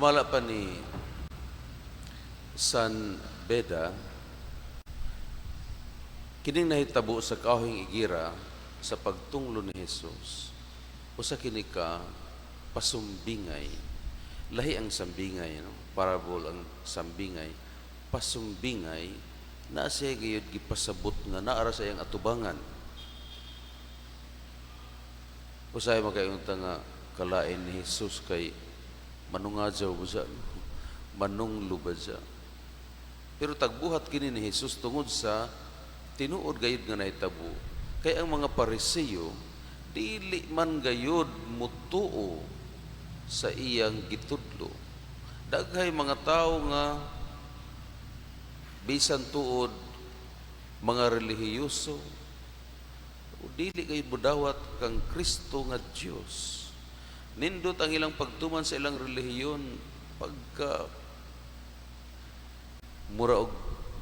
Mala pa ni San Beda, kining nahitabo sa kahoyng igira sa pagtunglo ni Jesus. Usa kini ka pasumbingay. Lahi ang sambingay, no? Parable ang sambingay. Pasumbingay na siya gayud gipasabot nga naara sa iyang atubangan. Usahay makayunta nga kalain ni Jesus kay manungadyaw ba siya, manunglo ba siya. Pero tagbuhat kini ni Jesus tungod sa tinuod gayud nga nahitabo. Kay ang mga Pariseo dili man gayud mutuo sa iyang gitudlo. Daghay mga tao nga bisan tuod mga relihiyoso dili kay budawat kang Kristo nga Dios. Nindot ang ilang pagtuman sa ilang relihiyon pagka mura og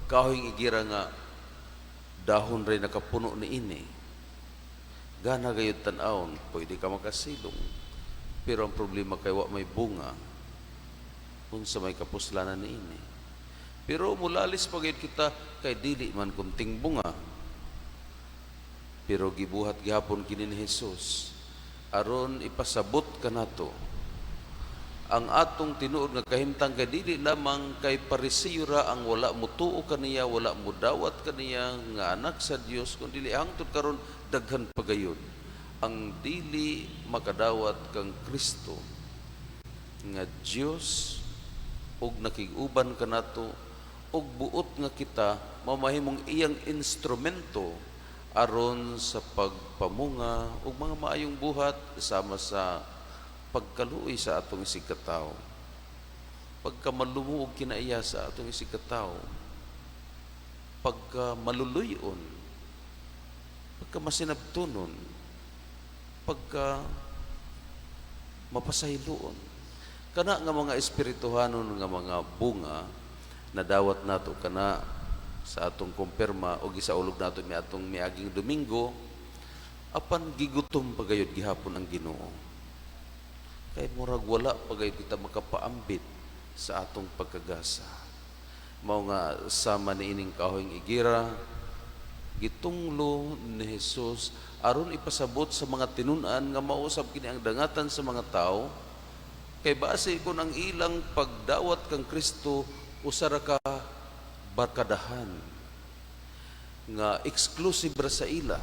kahoyng igira nga dahon ray nakapuno ni ini. Gana gayud tan-awon, pwede ka makasilong. Pero ang problema kay wa may bunga kung sa may kapuslanan ni ini. Pero mulalis pa gayud kita kay dili man kunting bunga. Pero gibuhat gihapon kini ni Jesus aron ipasabot kanato ang atong tinuod nga kahimtang kay dili lamang kay Pariseo ra ang wala mutuo kaniya, wala mudawat kaniya nga anak sa Dios, kundi dili hangtod karon daghan pagayon ang dili makadawat kang Kristo nga Dios ug nakig-uban kanato ug buot nga kita mamahimong iyang instrumento aron sa pagpamunga ug mga maayong buhat sama sa pagkaluoy sa atong isig katawo, pagkamalumuog kinaiya sa atong isig katawo, pagkamaluluyon, pagkamasinabtunon, pagka mapasayloon. Kana nga mga espirituhanon nga mga bunga na dawat nato kana sa atong kumpirma o gisaulog nato mi atong miaging Domingo apan gigutom pagayod gihapon ang Ginoo. Kay murag wala pagayod kita makapaambit sa atong pagkagasa. Mao nga sama ni ining kahoyng igira gitunglo ni Jesus aron ipasabot sa mga tinun-an nga mausab kini ang dangatan sa mga tao. Kay base kun ang ilang pagdawat kang Kristo usa ra ka barkadahan nga exclusive ra sa ila.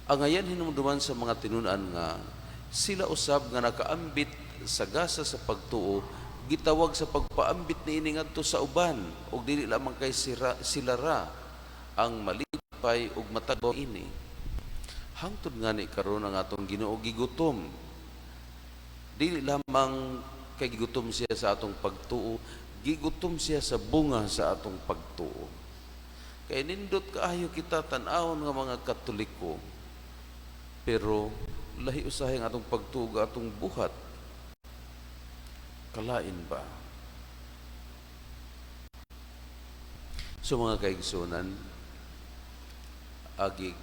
Ang ayan hinumduman sa mga tinunan nga sila usab nga nakaambit sa gasa sa pagtuo gitawag sa pagpaambit niini ngadto sa uban ug dili lamang kay sila ra ang malipay ug matagbaw ini. Hangtod ngani karon ang atong Ginoo gigutom. Dili lamang kay gigutom siya sa atong pagtuo, gigutom siya sa bunga sa atong pagtuo. Kay nindot kaayo kita tan-awon nga mga Katoliko, pero lahi usahay ang atong pagtuo, atong buhat. Kalain ba? So mga kaigsunan, agig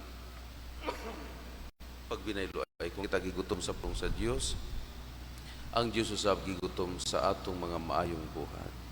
pagbinaylo ay kung kita gigutom sa pulong sa Dios, ang Dios usab gigutom sa atong mga maayong buhat.